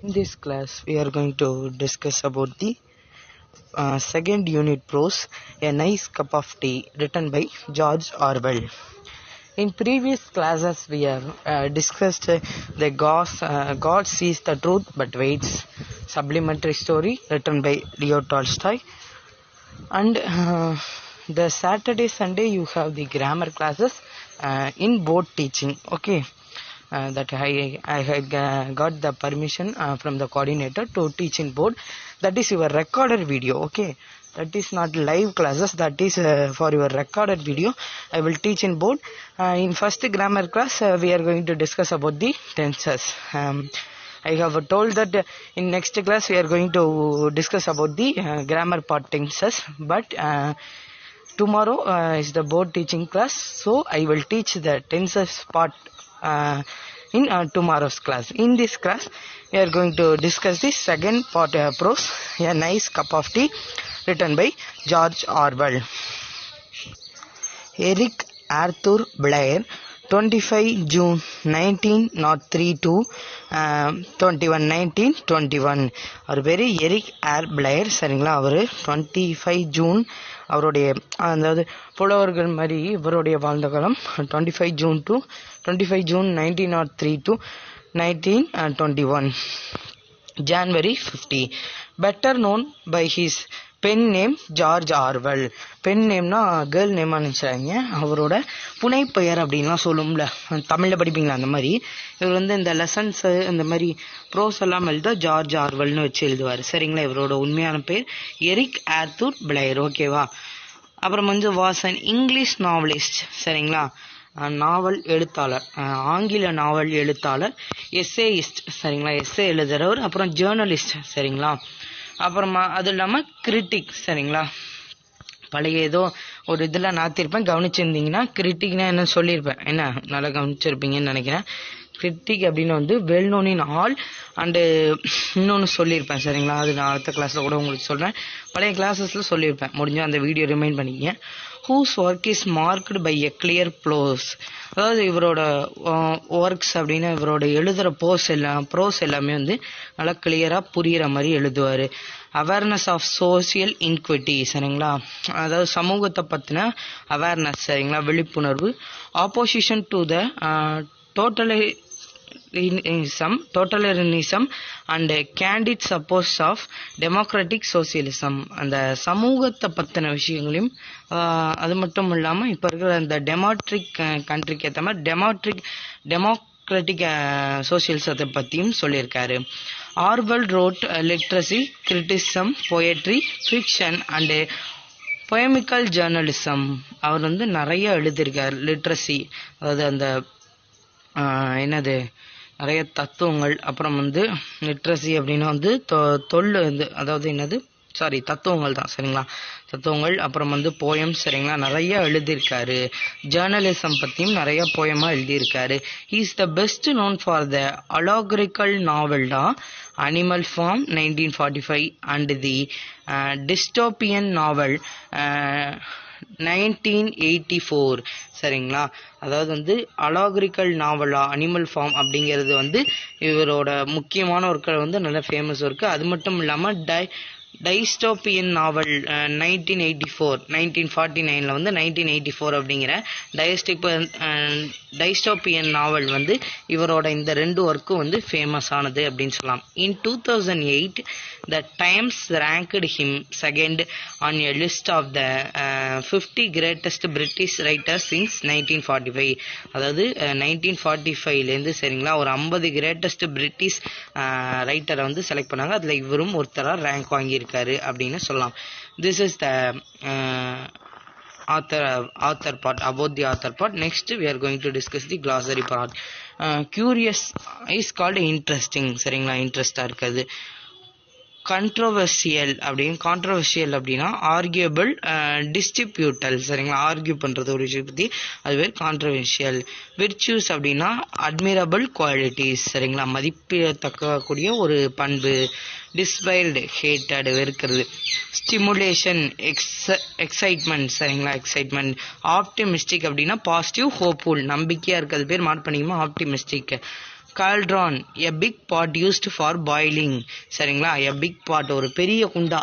In this class, we are going to discuss about the second unit prose, A Nice Cup of Tea, written by George Orwell. In previous classes, we have discussed the God sees the truth but waits, supplementary story written by Leo Tolstoy. And the Saturday, Sunday, you have the grammar classes in board teaching. Okay. That I had got the permission from the coordinator to teach in board. That is your recorded video. Okay, that is not live classes. That is for your recorded video. I will teach in board. In first grammar class, we are going to discuss about the tenses. I have told that in next class we are going to discuss about the grammar part tenses. But tomorrow is the board teaching class, so I will teach the tenses part in tomorrow's class. In this class, we are going to discuss the second part prose, A Nice Cup of Tea, written by George Orwell. Eric Arthur Blair, 25 June 1903 to 1921. அவர் பேர் Eric or player. சரிங்களா, அவர் 25 June அவருடைய, அதாவது புலவர்கள் மாதிரி இவருடைய வாழ்ந்த காலம் 25 June 1903 to 1921. January 50. Better known by his pen name George Orwell. Pen நேம்னா கேர்ள் நேமா நினைச்சாங்க. அவரோட புனைப்பெயர் அப்படின்லாம் சொல்லும்ல, தமிழில் படிப்பீங்களா அந்த மாதிரி. இவர் இந்த லெசன்ஸ் இந்த மாதிரி ப்ரோஸ் எல்லாம் எழுத ஜார்ஜ் ஆர்வெல்னு வச்சு எழுதுவார். சரிங்களா, இவரோட உண்மையான பேர் எரிக் ஆர்த்தூர் பிளேயர். ஓகேவா. அப்புறம் வாஸ் அன் இங்கிலீஷ் நாவலிஸ்ட். சரிங்களா, நாவல் எழுத்தாளர், ஆங்கில நாவல் எழுத்தாளர், எஸ்ஏயிஸ்ட். சரிங்களா, எஸ்ஏ எழுதுறவர். அப்புறம் ஜேர்னலிஸ்ட். சரிங்களா, அப்புறமா அது இல்லாமல் கிரிட்டிக். சரிங்களா, பழைய ஏதோ ஒரு இதில் நாத்திருப்பேன், கவனிச்சிருந்தீங்கன்னா கிரிட்டிக்னா என்ன சொல்லியிருப்பேன். என்ன நல்லா கவனிச்சிருப்பீங்கன்னு நினைக்கிறேன். கிரிட்டிக் அப்படின்னு well known in all and இன்னொன்று சொல்லியிருப்பேன். சரிங்களா, அது நான் அடுத்த கிளாஸில் கூட உங்களுக்கு சொல்கிறேன். பழைய கிளாஸஸில் சொல்லியிருப்பேன், முடிஞ்சால் அந்த வீடியோ ரிமைண்ட் பண்ணிக்கங்க. whose work is marked by a clear prose. அதாவது இவரோட ஒர்க்ஸ் அப்படின்னா இவரோட எழுதுகிற ப்ரோஸ் எல்லாமே நல்லா கிளியராக புரிகிற மாதிரி எழுதுவார். Awareness of social iniquity. சரிங்களா, அதாவது சமூகத்தை பற்றின அவேர்னஸ். சரிங்களா, விழிப்புணர்வு. Opposition to the totalitarianism and candid supports of democratic socialism. அந்த சமூகத்தை பற்றின விஷயங்களையும் அது மட்டும் இல்லாமல் இப்போ இருக்கிற அந்த டெமோக்ராட்டிக் கண்ட்ரிக்கு ஏற்ற மாதிரி டெமோக்ராட்டிக் சோசியலிசத்தை பற்றியும் சொல்லியிருக்காரு. Orwell wrote literacy, criticism, poetry, fiction and polemical journalism. அவர் நிறைய எழுதியிருக்கார். லிட்ரஸி அதாவது அந்த என்னது நிறைய தத்துவங்கள். அப்புறம் லிட்ரஸி அப்படின்னா அதாவது என்னது தத்துவங்கள் தான். சரிங்களா, தத்துவங்கள். அப்புறம் போயம். சரிங்களா, நிறைய எழுதியிருக்காரு. ஜேர்னலிசம் பற்றியும் நிறைய போயமாக எழுதியிருக்காரு. He is the best known for the allegorical novel Animal Farm 1945 and the dystopian novel 1984. சரிங்களா, அதாவது அலாகரிக்கல் நாவலா அனிமல் ஃபார்ம் அப்படிங்கிறது இவரோட முக்கியமான ஒர்க்கு, நல்ல ஃபேமஸ் ஒர்க்கு. அது மட்டும் இல்லாமல் டைஸ்டோபியன் நாவல் 1949 1984 அப்படிங்கிற டைஸ்டோபியன் நாவல் இவரோட இந்த ரெண்டு ஒர்க்கும் ஃபேமஸ் ஆனது அப்படின்னு சொல்லலாம். இன் 2008 the Times ranked him second on a list of the 50 greatest British writers since 1945. அதாவது 1945லேருந்து சரிங்களா ஒரு 50 கிரேட்டஸ்ட் பிரிட்டிஷ் ரைட்டரை செலக்ட் பண்ணாங்க. அதில் இவரும் ஒருத்தராக ரேங்க் வாங்கியிருக்காரு அப்படின்னு சொல்லலாம். This is the author part. About the author part, next we are going to discuss the glossary part. Curious is called interesting. சரிங்களா, இன்ட்ரெஸ்டாக இருக்குது. கான்ட்ரோவர்சியல் அப்படின்னா ஆர்கியூபிள், டிஸ்ட்ரிபியூட்டல். சரிங்களா, ஆர்கியூ பண்ணுறது ஒரு விஷயம் பற்றி, அது பேர் கான்ட்ரோவர்சியல். விர்ச்சுஸ் அப்படின்னா அட்மிரபிள் குவாலிட்டிஸ். சரிங்களா, மதிப்பிடத்தக்கக்கூடிய ஒரு பண்பு. டிஸ்வைல்டு, ஹேட்டட், வெறுக்கிறது. Stimulation, excitement. சரிங்களா, எக்ஸைட்மெண்ட். ஆப்டிமிஸ்டிக் அப்படின்னா பாசிட்டிவ், ஹோப்ஃபுல், நம்பிக்கையாக இருக்கிறது பேர் மார்க் பண்ணிக்கமா optimistic. Cauldron a big pot used for boiling. சரிங்களா, எ பிக் பாட் ஒரு பெரிய குண்டா,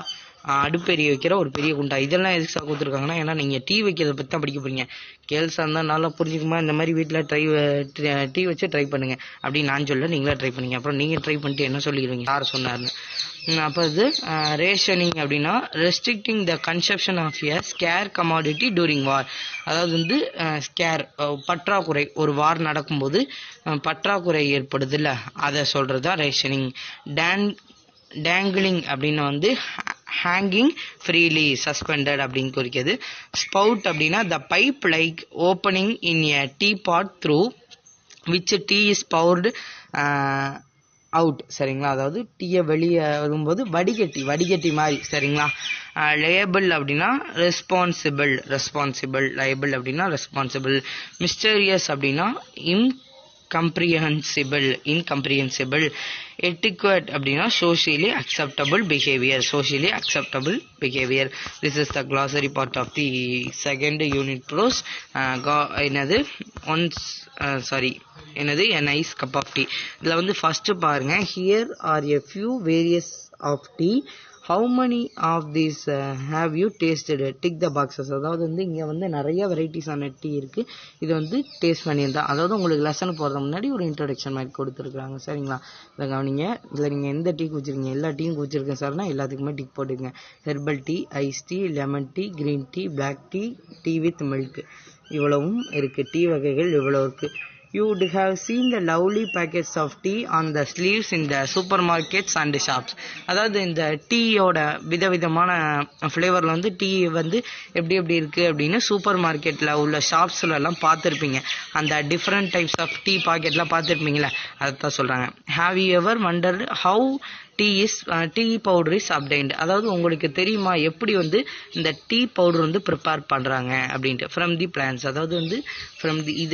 அடுப்பெரிய வைக்கிற ஒரு பெரிய குண்டா. இதெல்லாம் எதுக்கு சார் கொடுத்துருக்காங்கன்னா, ஏன்னா நீங்கள் டீ வைக்கிறத பற்றி தான் படிக்க போறீங்க. கேர்ள்ஸாக இருந்தால் நல்லா புரிஞ்சுக்குமா, இந்த மாதிரி வீட்டில் டீ வச்சு ட்ரை பண்ணுங்க அப்படின்னு நான் சொல்ல, நீங்களே ட்ரை பண்ணிங்க. அப்புறம் நீங்கள் ட்ரை பண்ணிட்டு என்ன சொல்லிடுவீங்க, யார் சொன்னார்னு. அப்போ இது ரேஷனிங் அப்படின்னா restricting the consumption of a scarce commodity during war. அதாவது வந்து ஸ்கேர் பற்றாக்குறை, ஒரு வார் நடக்கும்போது பற்றாக்குறை ஏற்படுது இல்லை, அதை சொல்கிறது தான் ரேஷனிங். டேங்கிளிங் அப்படின்னு வந்து ஹேங்கிங் ஃப்ரீலி, சஸ்பெண்டட் அப்படின்னு குறிக்கிறது. ஸ்பவுட் அப்படின்னா the pipe like opening in a tea pot through which tea is poured out. சரிங்களா, அதாவது டீயை வெளியே வரும்போது வடிகட்டி மாதிரி. சரிங்களா. லேபிள் அப்படின்னா ரெஸ்பான்சிபிள், லேபிள் அப்படின்னா ரெஸ்பான்சிபிள். மிஸ்டீரியஸ் அப்படின்னா இன்கம்ப்ரிஹென்சிபிள். எட்டிக்வெட் அப்படின்னா socially acceptable behavior. This is the glossary part of the second unit prose. என்னது a nice cup of tea. இதில் வந்து ஃபர்ஸ்ட் பாருங்க, here are a few various of tea. How many of these have you tasted? Tick the boxes. அதாவது வந்து இங்கே வந்து நிறைய வெரைட்டிஸான tea இருக்குது. இது வந்து டேஸ்ட் பண்ணியிருந்தா, அதாவது உங்களுக்கு லெசன் போகிறதுக்கு முன்னாடி ஒரு இன்ட்ரடக்ஷன் மாதிரி கொடுத்துருக்குறாங்க. சரிங்களா, இதை கவனிங்க. இதில் நீங்கள் எந்த டீ குடிச்சிருக்கீங்க, எல்லா டீயும் குடிச்சிருக்கேன் சார்னா எல்லாத்துக்குமே டிக் போட்டுக்கங்க. Herbal tea, ice tea, lemon tea, green tea, black tea, tea with milk, இவ்வளவும் இருக்குது. டீ வகைகள் இவ்வளோ இருக்குது. You would have seen the lovely packets of tea on the sleeves in the supermarkets and shops. அதாவது இந்த டீயோட விதவிதமான ஃப்ளேவரில் வந்து tea வந்து எப்படி இருக்குது அப்படின்னு சூப்பர் மார்க்கெட்டில் உள்ள ஷாப்ஸில் எல்லாம் பார்த்துருப்பீங்க. அந்த டிஃப்ரெண்ட் டைப்ஸ் ஆஃப் டீ பாக்கெட்லாம் பார்த்துருப்பீங்களே, அதை தான் சொல்கிறாங்க. Have you ever wondered how tea powder is obtained? அதாவது உங்களுக்கு தெரியுமா எப்படி வந்து இந்த டீ பவுடர் வந்து ப்ரிப்பேர் பண்ணுறாங்க அப்படின்ட்டு. ஃப்ரம் தி பிளான்ஸ், அதாவது வந்து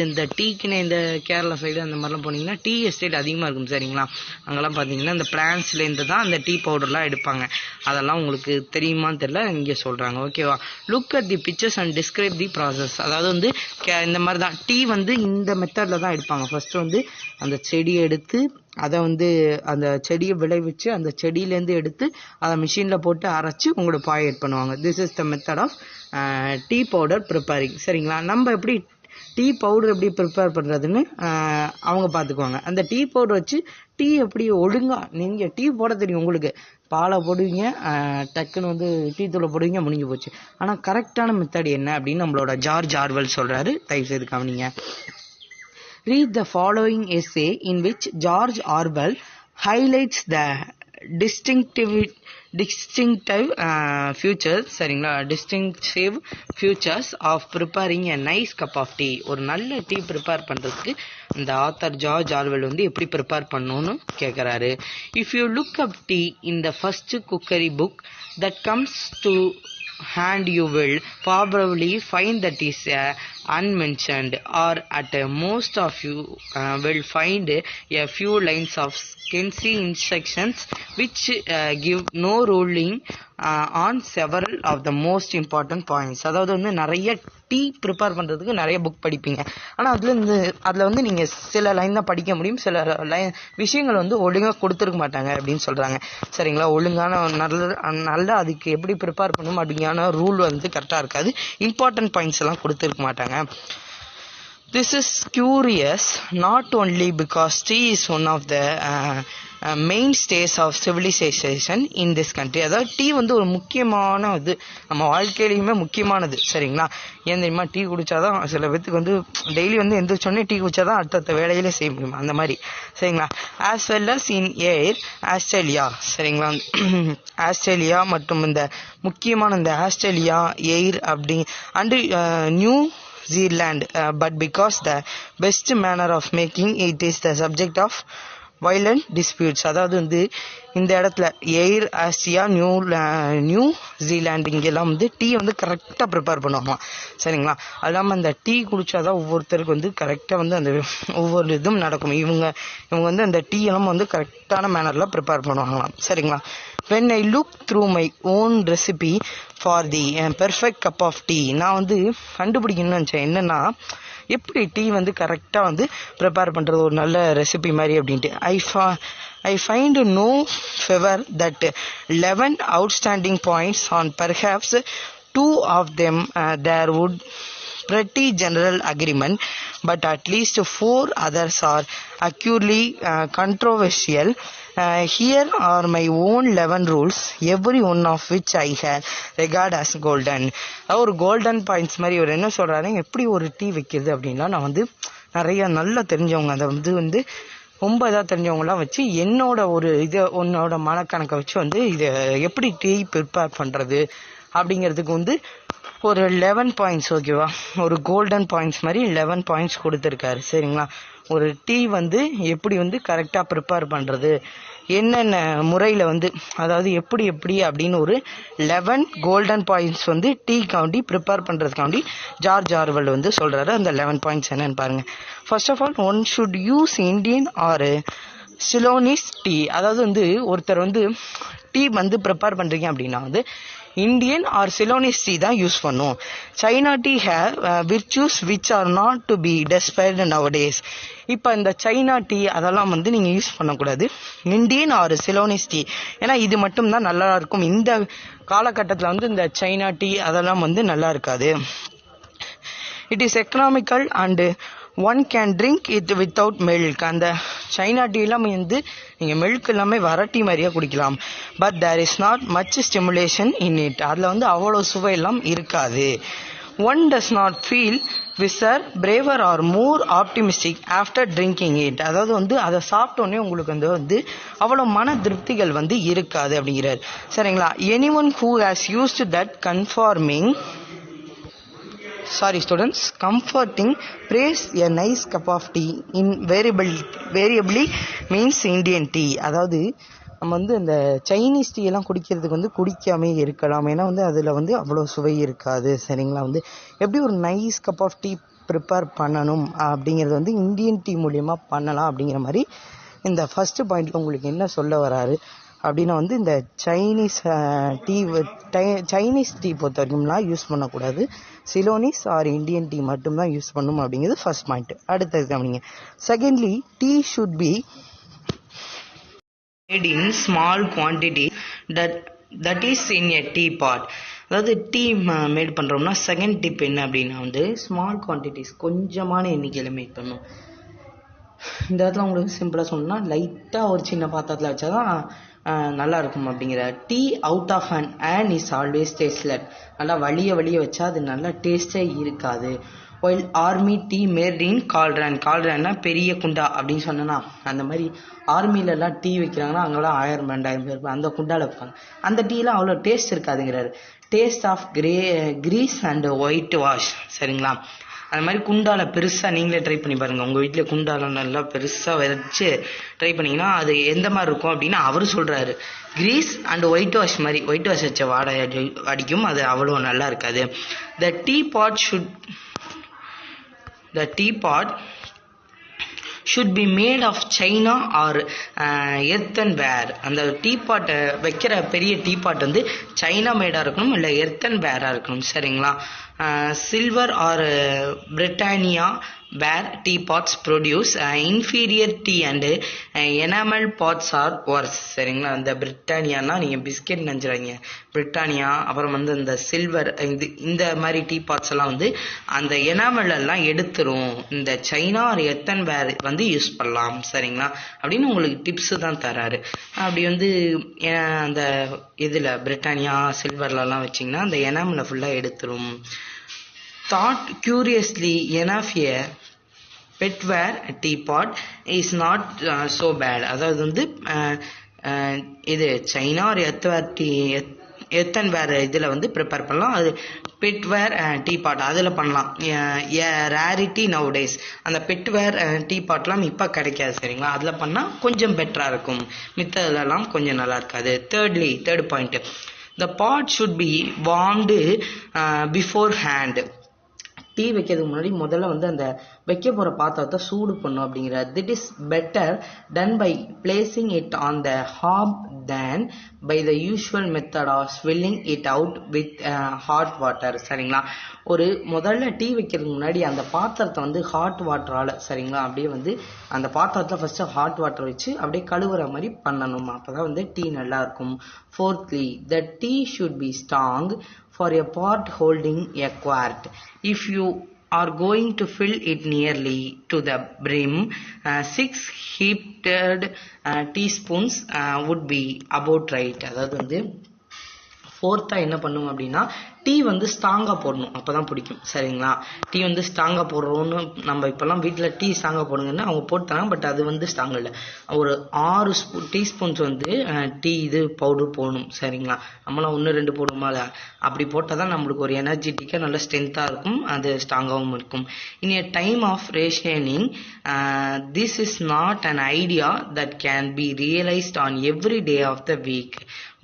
இந்த டீக்குன்னு இந்த கேரளா சைடு அந்த மாதிரிலாம் போனீங்கன்னா டீ எஸ்டேட் அதிகமாக இருக்கும். சரிங்களா, அங்கெல்லாம் பார்த்தீங்கன்னா இந்த பிளான்ஸ்லேருந்து தான் அந்த டீ பவுடர்லாம் எடுப்பாங்க. அதெல்லாம் உங்களுக்கு தெரியுமான்னு தெரியல, இங்கே சொல்கிறாங்க. ஓகேவா, look at the pictures and describe the process. அதாவது வந்து இந்த மாதிரி தான் டீ வந்து இந்த மெத்தடில் தான் எடுப்பாங்க. ஃபர்ஸ்ட் வந்து அந்த செடியை எடுத்து அதை வந்து அந்த செடியை விளைவிச்சு அந்த செடியிலேருந்து எடுத்து அதை மிஷினில் போட்டு அரைச்சி உங்களோட பாக்கெட் பண்ணுவாங்க. This is the method of tea powder preparing. சரிங்களா, நம்ம எப்படி டீ பவுடர் எப்படி ப்ரிப்பேர் பண்ணுறதுன்னு அவங்க பார்த்துக்குவாங்க. அந்த டீ பவுடர் வச்சு டீ எப்படி ஒழுங்காக, நீங்கள் டீ போட தெரியும் உங்களுக்கு, பாலை போடுவீங்க, டக்குன்னு வந்து டீ தூளை போடுவீங்க, முடிஞ்சு போச்சு. ஆனால் கரெக்டான மெத்தட் என்ன அப்படின்னு நம்மளோட ஜார்ஜ் ஆர்வெல் சொல்கிறாரு. தயவுசெய்து கவனிங்க. Read the following essay in which George Orwell highlights the distinctive features of preparing a nice cup of tea. ஒரு நல்ல டீ ப்ரிப்பேர் பண்ணுறதுக்கு இந்த ஆத்தர் ஜார்ஜ் ஆர்வெல் வந்து எப்படி ப்ரிப்பேர் பண்ணணும்னு கேட்குறாரு. If you look up tea in the first cookery book that comes to hand, you will probably find that is unmentioned, or at most of you will find a few lines of skinsy instructions which give no ruling on several of the most important points. அதாவது வந்து நிறைய tea prepare பண்ணுறதுக்கு நிறைய book படிப்பீங்க, ஆனால் அதில் வந்து நீங்கள் சில லைன் தான் படிக்க முடியும், சில விஷயங்கள் வந்து ஒழுங்காக கொடுத்துருக்க மாட்டாங்க அப்படின்னு சொல்கிறாங்க. சரிங்களா, ஒழுங்கான நல்ல அதுக்கு எப்படி ப்ரிப்பேர் பண்ணணும் அப்படிங்கான ரூல் வந்து கரெக்டாக இருக்காது, இம்பார்ட்டன்ட் பாயிண்ட்ஸ் எல்லாம் கொடுத்துருக்க மாட்டாங்க. This is curious not only because tea is one of the mainstays of civilization in this country. அதாவது டீ வந்து ஒரு முக்கியமான இது, நம்ம வாழ்க்கையிலையுமே முக்கியமானது. சரிங்களா, ஏன் தெரியுமா, டீ குடித்தாதான் சில பேத்துக்கு வந்து டெய்லி வந்து எந்திரிச்சோடனே டீ குடித்தாதான் அடுத்த வேலையிலே செய்ய முடியும், அந்த மாதிரி. சரிங்களா, ஆஸ் வெல் அஸ் இன் ஏர் ஆஸ்திரேலியா. சரிங்களா, ஆஸ்திரேலியா மற்றும் இந்த முக்கியமான இந்த ஆஸ்திரேலியா எயிர் அப்படி and new Zealand, but because the best manner of making it is the subject of violent disputes. அதாவது வந்து இந்த இடத்துல எயிர் ஆஸ்திரியா நியூ ஜீலாண்ட் இங்கெல்லாம் வந்து டீ வந்து கரெக்டாக ப்ரிப்பேர் பண்ணுவாங்க. சரிங்களா, அது இல்லாமல் அந்த டீ குடித்தாதான் ஒவ்வொருத்தருக்கு வந்து கரெக்டாக வந்து அந்த ஒவ்வொரு இதுவும் நடக்கும். இவங்க வந்து அந்த டீ எல்லாம் வந்து கரெக்டான மேனரில் ப்ரிப்பேர் பண்ணுவாங்களாம். சரிங்களா, when I look through my own recipe for the perfect cup of tea. நான் வந்து கண்டுபிடிக்கணும்னு நினச்சேன் என்னென்னா எப்படி டீ வந்து கரெக்டாக வந்து ப்ரிப்பேர் பண்ணுறது ஒரு நல்ல ரெசிபி மாதிரி அப்படின்ட்டு. I find no favor that 11 outstanding points on perhaps 2 of them there would pretty general agreement, but at least 4 others are acutely controversial. Here are my own 11 rules, every one of which I regard as golden. ஒரு golden points மாதிரி ஒரு என்ன சொல்கிறாரு, எப்படி ஒரு tea வைக்கிறது அப்படின்லாம் நான் வந்து நிறைய நல்லா தெரிஞ்சவங்க அதை வந்து ரொம்ப இதாக தெரிஞ்சவங்களாம் வச்சு என்னோட ஒரு உன்னோட மனக்கணக்கை வச்சு வந்து இதை எப்படி டீ ப்ரிப்பேர் பண்ணுறது அப்படிங்கிறதுக்கு வந்து ஒரு 11 பாயிண்ட்ஸ் ஓகேவா, ஒரு கோல்டன் பாயிண்ட்ஸ் மாதிரி 11 பாயிண்ட்ஸ் கொடுத்துருக்காரு சரிங்களா. ஒரு டீ வந்து எப்படி வந்து கரெக்டாக ப்ரிப்பேர் பண்ணுறது, என்னென்ன முறையில் வந்து அதாவது எப்படி அப்படின்னு ஒரு 11 கோல்டன் பாயிண்ட்ஸ் வந்து டீக்காண்டி ப்ரிப்பேர் பண்ணுறதுக்காண்டி ஜார்ஜ் ஆர்வெல் வந்து சொல்கிறாரு. அந்த 11 பாயிண்ட்ஸ் என்னென்னு பாருங்கள். First of all, one should use Indian or Ceylonese tea. அதாவது வந்து ஒருத்தர் வந்து டீ வந்து ப்ரிப்பேர் பண்ணுறீங்க அப்படின்னா வந்து இந்தியன் ஆர் சிலோனிஸ் டீ தான் யூஸ் பண்ணும். China tea have virtues which are not to be despised nowadays. இப்போ இந்த சைனா டீ அதெல்லாம் வந்து நீங்கள் யூஸ் பண்ணக்கூடாது, இந்தியன் ஆர் சிலோனிஸ் டீ. ஏன்னா இது மட்டும்தான் நல்லா இருக்கும். இந்த காலகட்டத்தில் வந்து இந்த சைனா டீ அதெல்லாம் வந்து நல்லா இருக்காது. It is economical and one can drink it without milk. அந்த சைனா டீ எல்லாமே வந்து நீங்கள் மில்க் எல்லாமே வரட்டி மாதிரியாக குடிக்கலாம். But there is not much stimulation in it. அதில் வந்து அவ்வளோ சுவையெல்லாம் இருக்காது. One does not feel wiser braver or more optimistic after drinking it. அதாவது வந்து அதை சாப்பிட்டோன்னே உங்களுக்கு வந்து அவ்வளோ மன திருப்திகள் வந்து இருக்காது அப்படிங்கிறார் சரிங்களா. Any one who has used that comforting praise a nice cup of tea invariably means Indian tea. அதாவது நம்ம வந்து இந்த சைனீஸ் டீ எல்லாம் குடிக்கிறதுக்கு வந்து குடிக்காமே இருக்கலாம், ஏன்னா வந்து அதில் வந்து அவ்வளோ சுவை இருக்காது சரிங்களா. வந்து எப்படி ஒரு nice cup of tea prepare பண்ணணும் அப்படிங்கிறது வந்து இந்தியன் டீ மூலிமா பண்ணலாம் அப்படிங்கிற மாதிரி இந்த ஃபஸ்ட்டு பாயிண்டில் உங்களுக்கு என்ன சொல்ல வராரு அப்படின்னா வந்து இந்த சைனீஸ் டீ பொறுத்த வரைக்கும்லாம் யூஸ் பண்ணக்கூடாது, சிலோனிஸ் ஆர் இந்தியன் டீ மட்டும்தான் யூஸ் பண்ணணும் அப்படிங்கிறது ஃபர்ஸ்ட் பாயிண்ட். அடுத்தது கவனிங்க. Secondly, tea should be made in small quantity that is in a tea pot. அதாவது டீ மேட் பண்ணுறோம்னா செகண்ட் டிப் என்ன அப்படின்னா வந்து ஸ்மால் குவான்டிட்டிஸ், கொஞ்சமான எண்ணிக்கையில் மேட் பண்ணணும். இந்த இடத்துல உங்களுக்கு சிம்பிளாக சொல்லணும்னா லைட்டாக ஒரு சின்ன பாத்திரத்தில் வச்சா தான் நல்லா இருக்கும் அப்படிங்கிற. Tea out of and is always tasteless. நல்லா வலிய வச்சா அது நல்லா டேஸ்டே இருக்காது. While army tea made in கால்ட்ரன்னா பெரிய குண்டா அப்படின்னு சொன்னா, அந்த மாதிரி ஆர்மிலெலாம் டீ வைக்கிறாங்கன்னா அங்கெல்லாம் 1000-2000 பேர் அந்த குண்டாவில் வைப்பாங்க. அந்த டீலாம் அவ்வளோ டேஸ்ட் இருக்காதுங்கிறாரு. Taste of grease and white wash சரிங்களா. அது மாதிரி குண்டால பெருசாக நீங்களே ட்ரை பண்ணி பாருங்கள். உங்கள் வீட்டில் குண்டால நல்லா பெருசாக வச்சு ட்ரை பண்ணிங்கன்னா அது எந்த மாதிரி இருக்கும் அப்படின்னு அவர் சொல்கிறாரு. கிரீஸ் அண்ட் ஒயிட் வாஷ் மாதிரி, ஒயிட் வாஷ் வச்ச வாடை அடிக்கும், அது அவ்வளோ நல்லா இருக்காது. The tea pot should be made of china or earthenware. அந்த டீ பாட்டை வைக்கிற பெரிய டீ பாட் வந்து சைனா மேடாக இருக்கணும், இல்லை எர்த்தன்வேராக இருக்கணும் சரிங்களா. Silver or Britannia ware tea pots produce inferior tea and enamel pots are worse சரிங்களா. அந்த பிரிட்டானியானா நீங்கள் பிஸ்கெட் நினைச்சிடாங்க, பிரிட்டானியா அப்புறம் வந்து இந்த சில்வர் இந்த மாதிரி டீ பாட்ஸ் எல்லாம் வந்து அந்த எனாமல் எல்லாம் எடுத்துரும். இந்த சைனா ஆர் எர்த்தன்வேர் வந்து யூஸ் பண்ணலாம் சரிங்களா அப்படின்னு உங்களுக்கு டிப்ஸு தான் தராரு. அப்படி வந்து அந்த இதில் பிரிட்டானியா சில்வர்லலாம் வச்சிங்கன்னா அந்த எனாமலை ஃபுல்லாக எடுத்துரும். Thought curiously enough, a petware teapot is not so bad. அதாவது வந்து இது சைனா ஒரு எர்த்தன்வேர் இதில் வந்து ப்ரிப்பேர் பண்ணலாம். அது பெட்வேர் டீபாட் அதில் பண்ணலாம். Rarity now days. அந்த பெட்வேர் டீபாட்லாம் இப்போ கிடைக்காது சரிங்களா. அதில் பண்ணால் கொஞ்சம் பெட்டராக இருக்கும், மித்ததுலலாம் கொஞ்சம் நல்லா இருக்காது. Third point, the pot should be warmed beforehand. Tea வைக்கிறதுக்கு முன்னாடி முதல்ல வந்து அந்த வைக்க போகிற பாத்திரத்தை சூடு பண்ணும் அப்படிங்கிற. This is better done by placing it on the hob than by the usual method of swilling it out with hot water. சரிங்களா, ஒரு முதல்ல டீ வைக்கிறதுக்கு முன்னாடி அந்த பாத்திரத்தை வந்து ஹாட் வாட்டரால் சரிங்களா அப்படியே வந்து அந்த பாத்திரத்தில் ஃபஸ்ட்டு ஹாட் வாட்டர் வச்சு அப்படியே கழுவுற மாதிரி பண்ணணும். அப்போ தான் வந்து டீ நல்லா இருக்கும். Fourthly, the tea should be strong for a pot holding a quart. If you are going to fill it nearly to the brim, 6 heaped teaspoons would be about right. அதாவது வந்து ஃபோர்த்தாக என்ன பண்ணுவோம் அப்படின்னா டீ வந்து ஸ்ட்ராங்காக போடணும், அப்போ தான் பிடிக்கும். சரிங்களா, டீ வந்து ஸ்ட்ராங்காக போடுறோன்னு நம்ம இப்போல்லாம் வீட்டில் டீ ஸ்ட்ராங்காக போடுங்கன்னா அவங்க போட்டுறாங்க, பட் அது வந்து ஸ்ட்ராங் இல்லை. ஒரு 6 டீஸ்பூன்ஸ் வந்து டீ இது பவுடர் போடணும். சரிங்களா, நம்மளாம் 1-2 போடுமா, அப்படி போட்டால் தான் நம்மளுக்கு ஒரு எனர்ஜெட்டிக்காக நல்ல ஸ்ட்ரென்த்தாக இருக்கும், அது ஸ்ட்ராங்காகவும் இருக்கும். இன் a time of rationing, this is not an idea that can be realized on every day of the week,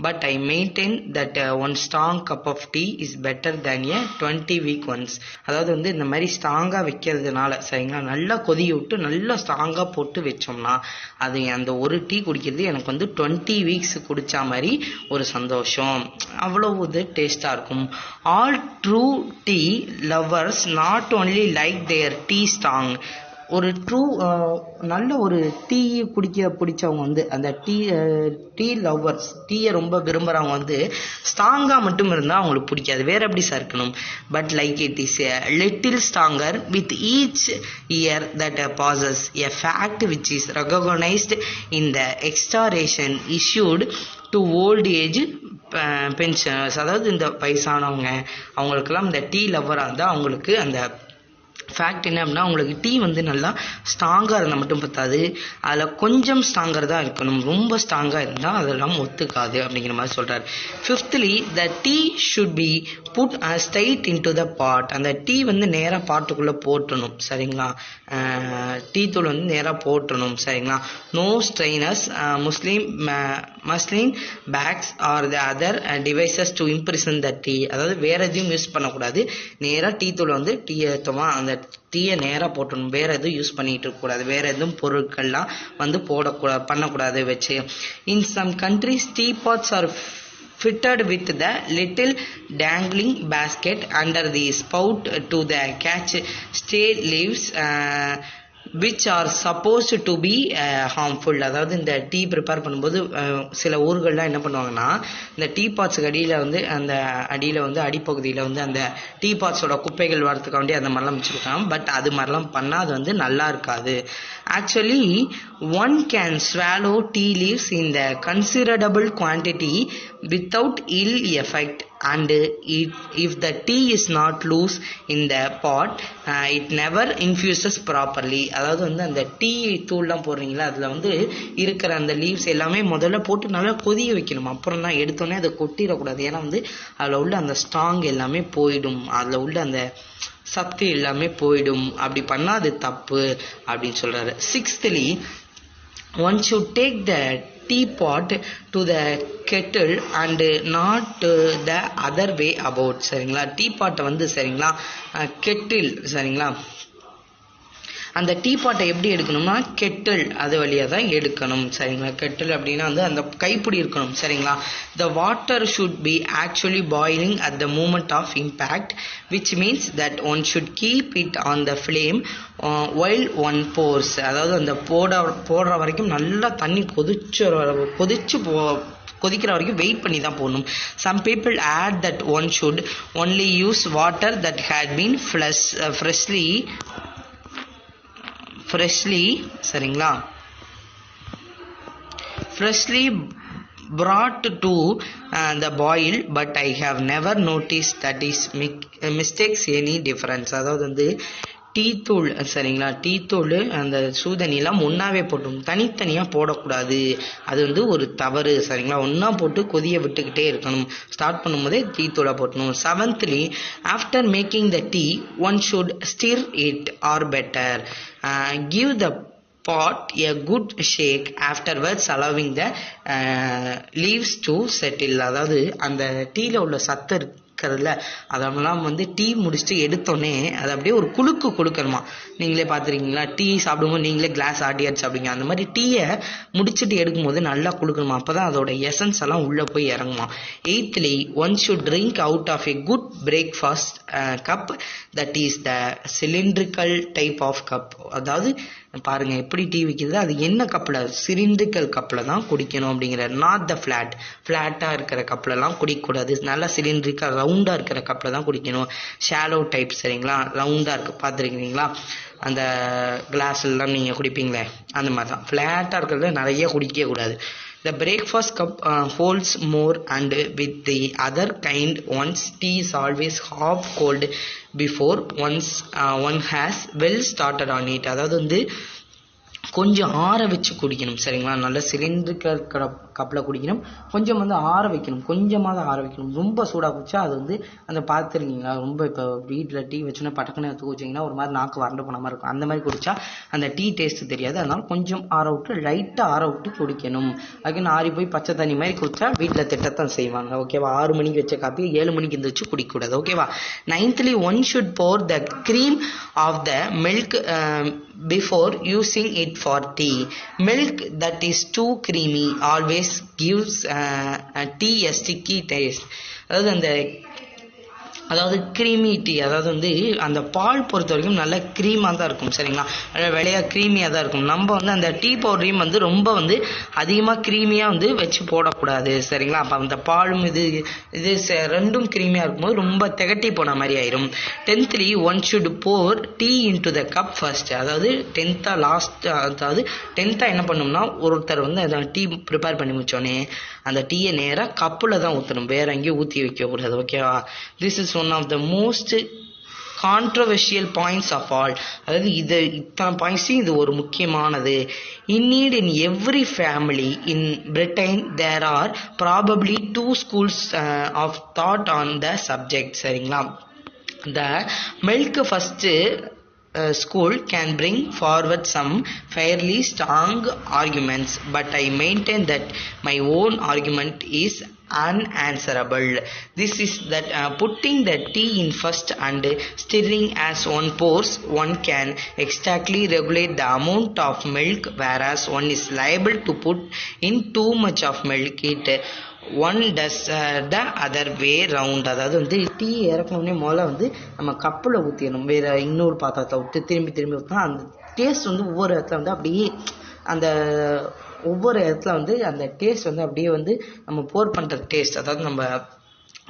but I maintain that one strong cup of tea is better than a 20 weak ones. அதாவது வந்து இந்த மாதிரி ஸ்ட்ராங்காக வைக்கிறதுனால சரிங்களா, நல்லா கொதிய விட்டு நல்லா ஸ்ட்ராங்காக போட்டு வச்சோம்னா அது அந்த ஒரு டீ குடிக்கிறது எனக்கு வந்து 20 வீக்ஸ் குடிச்சா மாதிரி ஒரு சந்தோஷம், அவ்வளோ இது டேஸ்டாக இருக்கும். All true tea lovers not only like their tea strong. ஒரு ட்ரூ நல்ல ஒரு டீ பிடிச்சவங்க வந்து அந்த டீ லவ்வர்ஸ் டீயை ரொம்ப விரும்புகிறவங்க வந்து ஸ்ட்ராங்காக மட்டும் இருந்தால் அவங்களுக்கு பிடிக்காது, வேற எப்படி சார் இருக்கணும். But like it is a little stronger with each year that passes, a fact which is recognised in the extra ration issued to old age pensioners. அதாவது இந்த வயசானவங்க அவங்களுக்கெல்லாம் இந்த டீ லவ்வராக இருந்தால் அவங்களுக்கு அந்த ஃபேக்ட் என்ன அப்படின்னா, உங்களுக்கு டீ வந்து நல்லா ஸ்ட்ராங்காக இருந்தால் மட்டும் பத்தாது, அதில் கொஞ்சம் ஸ்ட்ராங்கர் தான் இருக்கணும், ரொம்ப ஸ்ட்ராங்காக இருந்தால் அதெல்லாம் ஒத்துக்காது அப்படிங்கிற மாதிரி சொல்கிறார். Fifthly, the tea should be put straight into the pot. அந்த டீ வந்து நேராக பாட்டுக்குள்ளே போட்டணும். சரிங்களா, டீ தூள் வந்து நேராக போட்டணும். சரிங்களா, no strainers, muslin bags or the other devices to imprison the tea. அதாவது வேற எதையும் யூஸ் பண்ணக்கூடாது, நேராக டீ தூள் வந்து டீ ஏற்றமா அந்த டீயை நேராக போட்டணும், வேற எதுவும் யூஸ் பண்ணிட்டு இருக்கக்கூடாது, வேற எதுவும் பொருட்கள்லாம் வந்து பண்ணக்கூடாது வச்சு. In some countries tea pots are fitted with the little dangling basket under the spout to the catch stray leaves which are supposed to be harmful. அதாவது இந்த டீ ப்ரிப்பேர் பண்ணும்போது சில ஊர்கள்லாம் என்ன பண்ணுவாங்கன்னா, இந்த டீ பாட்ஸுக்கு அடியில் வந்து அந்த அடியில் வந்து அடிப்பகுதியில் வந்து அந்த டீ பாட்ஸோட குப்பைகள் வரத்துக்காண்டி அந்த மாதிரிலாம் வச்சுருக்காங்க. பட் அது மாதிரிலாம் பண்ணால் அது வந்து நல்லா இருக்காது. Actually one can swallow tea leaves in the considerable quantity without ill effect, and if the tea is not loose in the pot, it never infuses properly. அதாவது வந்து அந்த டீ தூள்லாம் போடுறீங்களா, அதில் வந்து இருக்கிற அந்த லீவ்ஸ் எல்லாமே முதல்ல போட்டு நல்லா கொதிய வைக்கணும், அப்புறம் தான் எடுத்தோன்னே அதை கொட்டிடக்கூடாது. ஏன்னா வந்து அதில் உள்ள அந்த ஸ்ட்ராங் எல்லாமே போயிடும், அதில் உள்ள அந்த சத்து எல்லாமே போயிடும், அப்படி பண்ணால் அது தப்பு அப்படின்னு சொல்கிறாரு. சிக்ஸ்த்லி, one should take the teapot to the kettle and not the other way about. சரிங்களா, டீபாட்டை வந்து சரிங்களா கெட்டில் சரிங்களா, அந்த டீபாட்டை எப்படி எடுக்கணும்னா கெட்டில் அது வழியாக தான் எடுக்கணும். சரிங்களா, கெட்டில் அப்படின்னா வந்து அந்த கைப்பிடி இருக்கணும். சரிங்களா, the water should be actually boiling at the moment of impact, which means that one should keep it on the flame while one pours. அதாவது அந்த போடுற வரைக்கும் நல்லா தண்ணி கொதிக்கிற வரைக்கும் வெயிட் பண்ணி தான் போடணும். Some people add that one should only use water that had been சரிங்களா freshly brought to the boil, but I have never noticed that is mistakes any difference. அதாவது வந்து டீ தூள் சரிங்களா, டீ தூள் அந்த சூதனிலாம் ஒன்றாவே போட்டோம், தனித்தனியாக போடக்கூடாது, அது வந்து ஒரு தவறு. சரிங்களா, ஒன்றா போட்டு கொதிய விட்டுக்கிட்டே இருக்கணும், ஸ்டார்ட் பண்ணும்போதே டீ தூளை போட்டணும். Seventhly, after making the tea one should stir it or better give the pot a good shake afterwards, allowing the leaves to settle. அதாவது அந்த டீல உள்ள சத்து இருக்குதுல்ல, அதெல்லாம் வந்து டீ முடிச்சுட்டு எடுத்தோடனே அது அப்படியே ஒரு குலுக்கு கொடுக்கணுமா. நீங்களே பார்த்துருக்கீங்களா? டீ சாப்பிடும்போது நீங்களே கிளாஸ் ஆட்டி சாப்பிடுங்க. அந்த மாதிரி டீயை முடிச்சுட்டு எடுக்கும்போது நல்லா குலுக்கணுமா. அப்போ தான் அதோட எசன்ஸ் எல்லாம் உள்ளே போய் இறங்குமா. 8th, one should drink out of a good breakfast cup, that is the cylindrical type of cup. அதாவது பாருங்க எப்படி டீ விற்கிறது, அது என்ன கப்பில், சிலிண்ட்ரிக்கல் கப்பில் தான் குடிக்கணும் அப்படிங்கிறார். நாட் த ஃப்ளாட்டாக இருக்கிற கப்லலாம் குடிக்கக்கூடாது, நல்லா சிலிண்ட்ரிக்கல் ரவுண்டாக இருக்கிற கப்பில் தான் குடிக்கணும். ஷாலோ டைப் சரிங்களா, ரவுண்டாக இருக்குது பார்த்துருக்கீங்களா, அந்த கிளாஸ்லாம் நீங்கள் குடிப்பீங்களே அந்த மாதிரி தான். ஃப்ளாட்டாக இருக்கிறத நிறைய குடிக்கவே கூடாது. The breakfast cup holds more, and with the other kind one's tea is always half cold before one has well started on it. அதாவது வந்து கொஞ்சம் ஆற வச்சு குடிக்கணும் சரிங்களா. நல்ல சிலிண்டர் கப்பில் குடிக்கணும், கொஞ்சம் வந்து ஆற வைக்கணும், கொஞ்சமாக ஆற வைக்கணும். ரொம்ப சூடாக குடிச்சா அது வந்து அந்த பார்த்துருக்கீங்களா, ரொம்ப இப்போ வீட்டில் டீ வச்சோன்னா பட்டக்குன்னு எடுத்து குடிச்சிங்கன்னா ஒரு மாதிரி நாக்கு வறண்டு போன மாதிரி இருக்கும். அந்த மாதிரி குடிச்சா அந்த டீ டேஸ்ட்டு தெரியாது. அதனால கொஞ்சம் ஆற விட்டு லைட்டாக ஆற விட்டு குடிக்கணும். அதுக்குன்னு ஆறி போய் பச்சை தண்ணி மாதிரி குடிச்சா வீட்டில் திட்டத்தான் செய்வாங்க. ஓகேவா. 6 மணிக்கு வச்ச காப்பி 7 மணிக்கு இருந்துச்சு குடிக்கக்கூடாது. ஓகேவா. 9th, one should pour the cream of the milk before using it for tea. Milk that is too creamy always gives a tea a sticky taste. அதாவது க்ரீமி டீ, அதாவது வந்து அந்த பால் பொறுத்த வரைக்கும் நல்ல க்ரீமாக தான் இருக்கும் சரிங்களா, விலையாக க்ரீமியாக தான் இருக்கும். நம்ம வந்து அந்த டீ பவுடரையும் வந்து ரொம்ப வந்து அதிகமாக க்ரீமியாக வந்து வச்சு போடக்கூடாது சரிங்களா. அப்போ அந்த பாலும் இது ரெண்டும் க்ரீமியாக இருக்கும்போது ரொம்ப திகட்டி போன மாதிரி ஆயிரும். 10th, one should pour tea into the cup first. அதாவது 10th அதாவது 10th என்ன பண்ணோம்னா, ஒருத்தர் வந்து அதை டீ ப்ரிப்பேர் பண்ணி முடிச்சோடனே அந்த டீயை நேராக கப்பில் தான் ஊற்றணும், வேற எங்கேயும் ஊற்றி வைக்கக்கூடாது. ஓகேவா. This is one of the most controversial points of all. அதாவது இது இத்தனை பாயிண்ட்ஸும் இது ஒரு முக்கியமானது. Indeed, in every family in Britain there are probably 2 schools of thought on the subject சரிங்களா. The milk first school can bring forward some fairly strong arguments, but I maintain that my own argument is unanswerable. This is that putting the tea in first and stirring as one pours, one can exactly regulate the amount of milk, whereas one is liable to put in too much of milk. It one does the other way round. அதாவது வந்து tea இறக்கணுன்னே முதல்ல வந்து நம்ம கப்பில் ஊற்றிடணும், வேற இன்னொரு பாத்திரத்தை விட்டு திரும்பி ஊற்றினா அந்த டேஸ்ட் வந்து ஒவ்வொரு இடத்துல வந்து அப்படியே அந்த ஒவ்வொரு இடத்துல வந்து அந்த டேஸ்ட் வந்து அப்படியே வந்து நம்ம போர் பண்ணுற டேஸ்ட், அதாவது நம்ம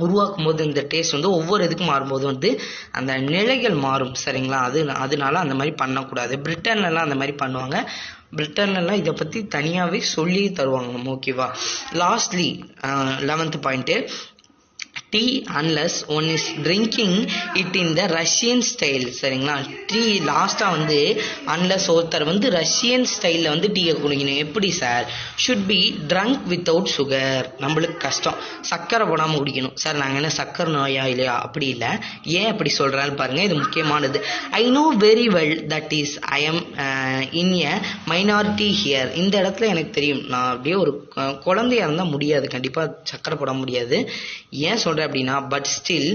உருவாக்கும் போது இந்த டேஸ்ட் வந்து ஒவ்வொரு இதுக்கும் மாறும்போது வந்து அந்த நிலைகள் மாறும் சரிங்களா. அதனால அந்த மாதிரி பண்ணக்கூடாது. பிரிட்டன்லலாம் அந்த மாதிரி பண்ணுவாங்க. பிரிட்டன்லலாம் இதை பற்றி தனியாகவே சொல்லி தருவாங்க நம்ம. ஓகேவா. Lastly 11th point, tea unless one is drinking it in the Russian style சரிங்களா. டீ லாஸ்ட்டாக வந்து அன்லஸ் ஒருத்தர் வந்து ரஷ்யன் ஸ்டைலில் வந்து டீயை குடிக்கணும். எப்படி sir? Should be trunk without sugar. நம்மளுக்கு கஷ்டம், சர்க்கரை போடாமல் குடிக்கணும். சார் நாங்கள் என்ன சர்க்கரை நோயா இல்லையா? அப்படி இல்லை. ஏன் அப்படி சொல்கிறான்னு பாருங்கள், இது முக்கியமானது. I know very well that is I am in a minority here. இந்த இடத்துல எனக்கு தெரியும், நான் அப்படியே ஒரு குழந்தையாக இருந்தால் முடியாது, கண்டிப்பாக சர்க்கரை போட முடியாது. ஏன் சொல்கிறேன் அப்படின்னா, but still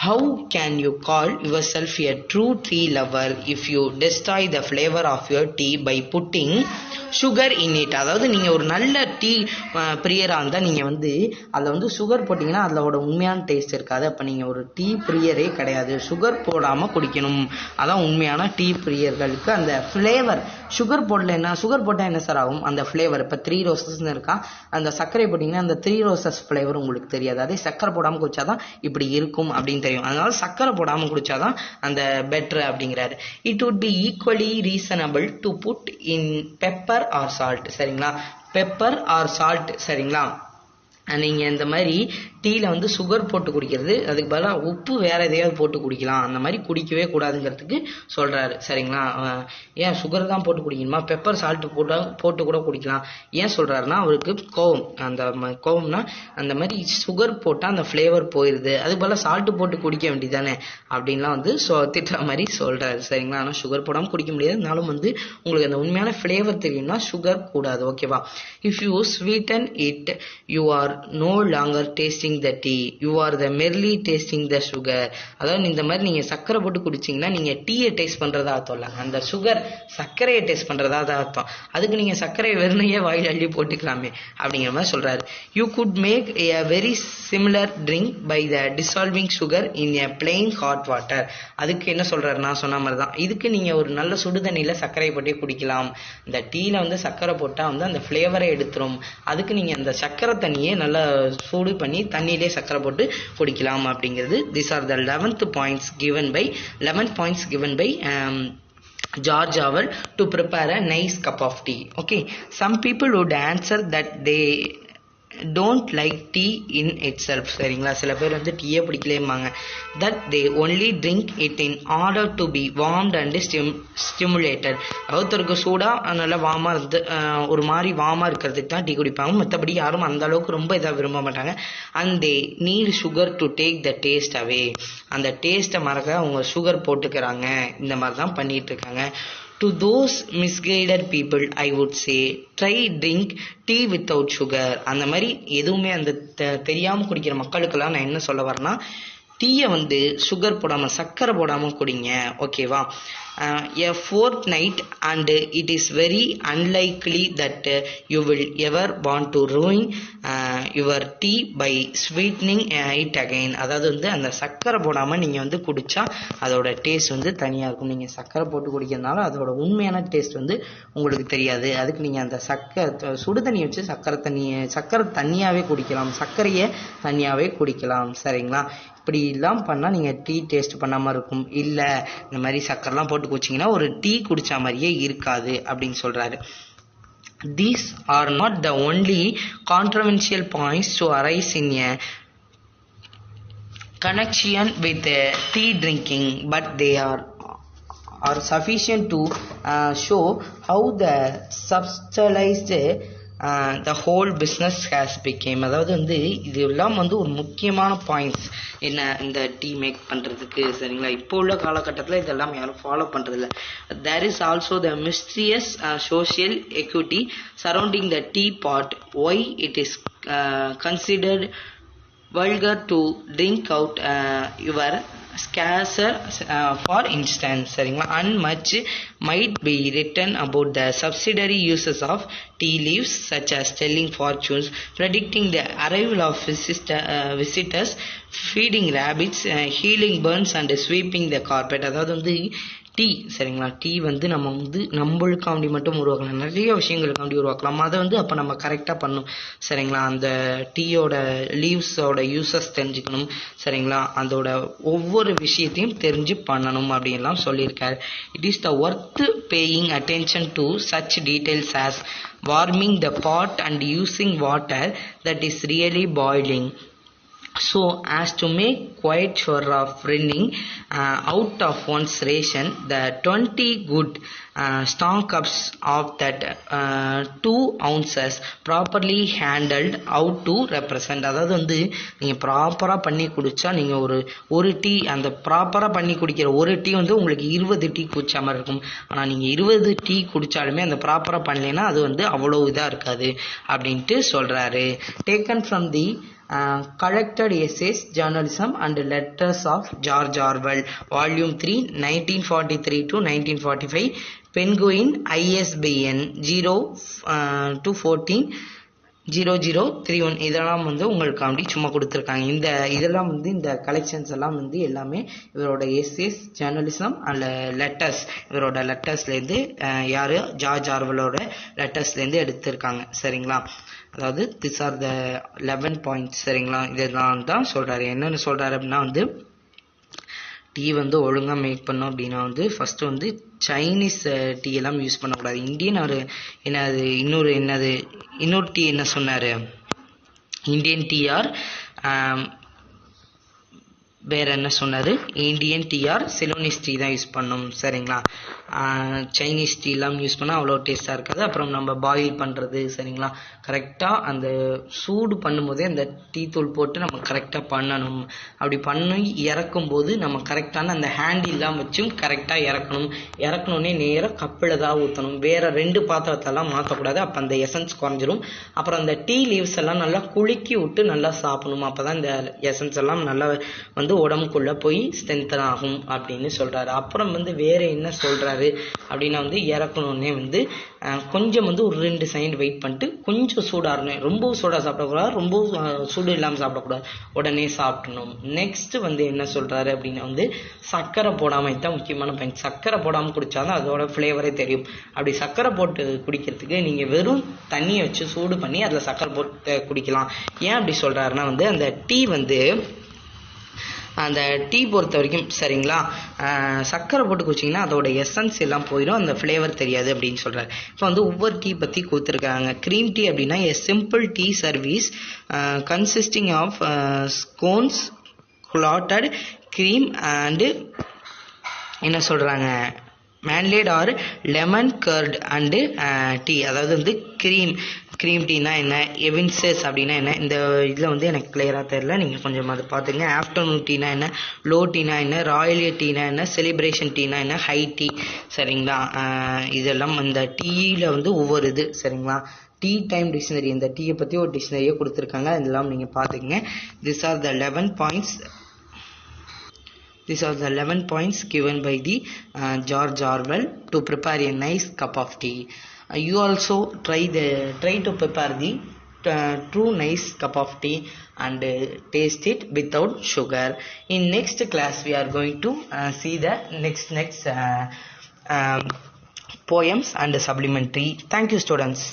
how can you call yourself a true tea lover if you destroy the flavor of your tea by putting sugar in it? அதாவது நீங்கள் ஒரு நல்ல டீ பிரியராக இருந்தால் நீங்கள் வந்து அதில் வந்து சுகர் போட்டிங்கன்னா அதோட உண்மையான டேஸ்ட் இருக்காது. அப்போ நீங்கள் ஒரு டீ பிரியரே கிடையாது. சுகர் போடாமல் குடிக்கணும், அதான் உண்மையான டீ பிரியர்களுக்கு அந்த ஃப்ளேவர். சுகர் போடலைன்னா, சுகர் போட்டால் என்ன சார் ஆகும்? அந்த ஃப்ளேவர். இப்போ 3 ரோசஸ்ன்னு இருக்கா, அந்த சர்க்கரை போட்டிங்கன்னா அந்த 3 ரோசஸ் ஃப்ளேவர் உங்களுக்கு தெரியாது. அதே சர்க்கரை போடாமல் குடிச்சாதான் இப்படி இருக்கும் அப்படின்னு தெரியும். அதனால சர்க்கரை போடாமல் குடிச்சாதான் அந்த பெட்டர் அப்படிங்கிறாரு. It would be equally reasonable to put in pepper or salt சரிங்களா. பெப்பர் ஆர் சால்ட் சரிங்களா. நீங்கள் இந்த மாதிரி டீயில் வந்து சுகர் போட்டு குடிக்கிறது, அதுக்கு பதிலாக உப்பு வேறு எதையாவது போட்டு குடிக்கலாம். அந்த மாதிரி குடிக்கவே கூடாதுங்கிறதுக்கு சொல்கிறாரு சரிங்களா. ஏன் சுகர் தான் போட்டு குடிக்கணுமா? பெப்பர் சால்ட்டு போட்டு கூட குடிக்கலாம். ஏன் சொல்கிறாருன்னா, அவருக்கு கோவம். அந்த கோவம்னா அந்த மாதிரி சுகர் போட்டால் அந்த ஃப்ளேவர் போயிடுது, அதுக்கு பதிலாக சால்ட்டு போட்டு குடிக்க வேண்டியதானே அப்படின்லாம் வந்து திட்டுற மாதிரி சொல்கிறாரு சரிங்களா. ஆனால் சுகர் போடாமல் குடிக்க முடியாது. இருந்தாலும் வந்து உங்களுக்கு அந்த உண்மையான ஃப்ளேவர் தெரியும்னா சுகர் கூடாது. ஓகேவா. If you sweeten it you are are no longer tasting the tea, you are the merely tasting the sugar. அதாவது இந்த மாதிரி நீங்க சக்கரை போட்டு குடிச்சீங்கன்னா நீங்க டீயை டேஸ்ட் பண்றதா அர்த்தம், அந்த சுகர் சர்க்கரையை டேஸ்ட் பண்றதா தான் அர்த்தம். அதுக்கு நீங்க சர்க்கரையை வெறுமையே வாயில் அள்ளி போட்டுக்கலாமே அப்படிங்கிற மாதிரி சொல்றாரு. You could make a very similar drink by the dissolving sugar in a plain hot water. அதுக்கு என்ன சொல்றாரு, நான் சொன்ன மாதிரி தான், இதுக்கு நீங்க ஒரு நல்ல சுடுதண்ணியில சர்க்கரையை போட்டு குடிக்கலாம். இந்த டீல வந்து சர்க்கரை போட்டா வந்து அந்த ஃபிளேவரை எடுத்துரும். அதுக்கு நீங்க அந்த சர்க்கரை தண்ணியை நல்லா சூடு பண்ணி தண்ணியிலே சர்க்கரை போட்டு குடிக்கலாம் அப்படிங்கிறது. These are the 11 points given by George Orwell to prepare a nice cup of tea. Okay, some people would answer that they don't like tea in itself. சரிங்களா, சில பேர் வந்து டீயே பிடிக்கலேம்பாங்க. that they only drink it in order to be warmed and stimulated. ஒருத்தருக்கு சூடா நல்லா வார்மா இருந்து ஒரு மாதிரி வார்மா இருக்கிறதுக்கு தான் டீ குடிப்பாங்க. மற்றபடி யாரும் அந்த அளவுக்கு ரொம்ப இதாக விரும்ப மாட்டாங்க. and they need sugar to take the taste away. அந்த டேஸ்ட்டை மறக்க அவங்க சுகர் போட்டுக்கிறாங்க. இந்த மாதிரி தான் பண்ணிட்டு இருக்காங்க. To those misguided people, I would say, try drink tea without sugar. அந்த மாதிரி எதுவுமே அந்த தெரியாமல் குடிக்கிற மக்களுக்கெல்லாம் நான் என்ன சொல்ல வரேன்னா, டீயை வந்து சுகர் போடாமல் சர்க்கரை போடாமல் குடிங்க. ஓகேவா? a fortnight and it is very unlikely that you will ever want to ruin your tea by sweetening it again. அதாவது வந்து அந்த சர்க்கரை போடாமல் நீங்கள் வந்து குடித்தா அதோட டேஸ்ட் வந்து தனியாக இருக்கும். நீங்கள் சர்க்கரை போட்டு குடிக்கிறதுனால அதோட உண்மையான டேஸ்ட் வந்து உங்களுக்கு தெரியாது. அதுக்கு நீங்கள் அந்த சுடு தண்ணி வச்சு சர்க்கரை தண்ணியாகவே குடிக்கலாம், சர்க்கரையை தனியாகவே குடிக்கலாம். சரிங்களா? இப்படிலாம் பண்ணால் நீங்கள் டீ டேஸ்ட் பண்ணாமல் இருக்கும். இல்லை இந்த மாதிரி சக்கரெலாம் போட்டு குடிச்சிங்கன்னா ஒரு டீ குடிச்ச மாதிரியே இருக்காது அப்படின்னு சொல்கிறாரு. These are not the only controversial points to arise in a connection with tea drinking, but they are sufficient to show how the subsidized the whole business has became. அதாவது வந்து இதெல்லாம் வந்து ஒரு முக்கியமான பாயிண்ட்ஸ் என்ன இந்த டீ மேக் பண்ணுறதுக்கு. சரிங்களா, இப்போ உள்ள காலகட்டத்தில் இதெல்லாம் யாரும் ஃபாலோ பண்ணுறதில்ல. there is also the mysterious social equity surrounding the teapot. why it is considered vulgar to drink out your scarcer for instance. சரிங்களா, and much might be written about the subsidiary uses of tea leaves, such as telling fortunes, predicting the arrival of visitors, feeding rabbits, healing burns and sweeping the carpet. அதாவது வந்து tea, சரிங்களா, tea வந்து நம்ம வந்து நம்மளுக்காண்டி மட்டும் உருவாக்கலாம், நிறைய விஷயங்களுக்காண்டி உருவாக்கலாம். அதை வந்து அப்போ நம்ம கரெக்டாக பண்ணணும். சரிங்களா, அந்த டீயோட லீவ்ஸோட யூசஸ் தெரிஞ்சுக்கணும். சரிங்களா, அதோட ஒவ்வொரு விஷயத்தையும் தெரிஞ்சு பண்ணணும் அப்படின்லாம் சொல்லியிருக்காரு. It is the worth paying attention to such details as warming the pot and using water that is really boiling, so as to make quite sure of running out of one's ration the 20 good strong cups of that 2 ounces properly handled out to represent. அதாவது வந்து நீங்கள் ப்ராப்பராக பண்ணி குடித்தா நீங்கள் ஒரு tea, அந்த ப்ராப்பராக பண்ணி குடிக்கிற ஒரு டீ வந்து உங்களுக்கு 20 டீ குடிச்ச மாதிரி இருக்கும். ஆனால் நீங்கள் 20 டீ குடித்தாலுமே அந்த ப்ராப்பராக பண்ணலைன்னா அது வந்து அவ்வளோ இதாக இருக்காது அப்படின்ட்டு சொல்கிறாரு. Taken from the collected essays, journalism and letters of George Orwell, volume 3, 1943 to 1945, Penguin, ISBN 0-14-0031. இதெல்லாம் வந்து உங்களுக்காண்டி சும்மா கொடுத்துருக்காங்க. இதெல்லாம் வந்து இந்த கலெக்ஷன்ஸ் எல்லாம் வந்து எல்லாமே இவரோட எஸ்ஏஸ், ஜேர்னலிசம் அண்ட் லெட்டர்ஸ், இவரோட லெட்டர்ஸ்லேருந்து யார் ஜார்ஜ் ஆர்வலோட லெட்டர்ஸ்லேருந்து எடுத்திருக்காங்க. சரிங்களா, அதாவது திஸ் ஆர் த 11 பாயிண்ட்ஸ். சரிங்களா, இதெல்லாம் தான் சொல்கிறாரு. என்னென்னு சொல்கிறாரு அப்படின்னா வந்து டீ வந்து ஒழுங்காக மேக் பண்ணோம் அப்படின்னா வந்து ஃபஸ்ட்டு வந்து சைனீஸ் டீ எல்லாம் யூஸ் பண்ணக்கூடாது. இந்தியன் ஒரு என்னது இன்னொரு டீ என்ன சொன்னார், இந்தியன் டீ ஆர் வேற என்ன சொன்னாரு, Indian tea R Ceylonese tea தான் யூஸ் பண்ணணும். சரிங்களா, சைனீஸ் டீ எல்லாம் யூஸ் பண்ணால் அவ்வளோ டேஸ்ட்டாக இருக்காது. அப்புறம் நம்ம பாயில் பண்ணுறது, சரிங்களா, கரெக்டாக அந்த சூடு பண்ணும்போதே அந்த டீ தூள் போட்டு நம்ம கரெக்டாக பண்ணணும். அப்படி பண்ணி இறக்கும் போது நம்ம கரெக்டான அந்த ஹேண்டில்லாம் வச்சும் கரெக்டாக இறக்கணுன்னே நேராக கப்பில் தான் ஊற்றணும். வேற 2 பாத்திரத்தெல்லாம் மாற்றக்கூடாது. அப்போ அந்த எசன்ஸ் குறைஞ்சிரும். அப்புறம் அந்த டீ லீவ்ஸ் எல்லாம் நல்லா குலுக்கி விட்டு நல்லா சாப்பிடணும். அப்போ தான் இந்த எசன்ஸ் எல்லாம் நல்லா வந்து உடம்புக்குள்ள போய் ஸ்ட்ரென்தன் ஆகும் அப்படின்னு சொல்றாரு. அப்புறம் வந்து வேற என்ன சொல்றாரு அப்படின்னா வந்து இறக்கணுன்னே வந்து கொஞ்சம் வந்து ஒரு 2 செகண்ட் வெயிட் பண்ணிட்டு கொஞ்சம் சூடாகணும். ரொம்ப சூடாக சாப்பிடக்கூடாது, ரொம்ப சூடு இல்லாமல் சாப்பிடக்கூடாது, உடனே சாப்பிடணும். நெக்ஸ்ட் வந்து என்ன சொல்றாரு அப்படின்னா வந்து சர்க்கரை போடாமல், தான் முக்கியமான பாயிண்ட். சர்க்கரை போடாமல் குடிச்சாதான் அதோட ஃப்ளேவரே தெரியும். அப்படி சர்க்கரை போட்டு குடிக்கிறதுக்கு நீங்க வெறும் தண்ணியை வச்சு சூடு பண்ணி அதில் சர்க்கரை போட்டு குடிக்கலாம். ஏன் அப்படி சொல்றாருன்னா வந்து அந்த டீ பொறுத்த வரைக்கும், சரிங்களா, சர்க்கரை போட்டு குடிச்சிங்கன்னா அதோட எசன்ஸ் எல்லாம் போயிடும், அந்த ஃப்ளேவர் தெரியாது அப்படின்னு சொல்கிறார். இப்போ வந்து ஒவ்வொரு டீ பற்றி கொடுத்துருக்காங்க. க்ரீம் டீ அப்படின்னா a simple tea service consisting of scones, clotted cream and என்ன சொல்கிறாங்க, marmalade or lemon curd and tea. அதாவது வந்து க்ரீம் டீனா என்ன, எவின்சஸ் அப்படின்னா என்ன, இந்த இதில் வந்து எனக்கு கிளியராக தெரியல, நீங்கள் கொஞ்சம் அதை பார்த்துங்க. ஆஃப்டர்நூன் டீனா என்ன, லோ டீனா என்ன, ராயல் டீனா என்ன, செலிப்ரேஷன் டீனா என்ன, ஹை டீ. சரிங்களா, இதெல்லாம் இந்த டீயில் வந்து ஒவ்வொரு இது. சரிங்களா, டீ டைம் டிக்ஷனரி, இந்த டீயை பற்றி ஒரு டிக்ஷனரியே கொடுத்துருக்காங்க, இதெல்லாம் நீங்கள் பார்த்துக்கங்க. These are the 11 points given by the George Orwell to prepare a nice cup of tea. You also try to prepare the true nice cup of tea and taste it without sugar. In next class we are going to see the next poems and supplementary. Thank you students.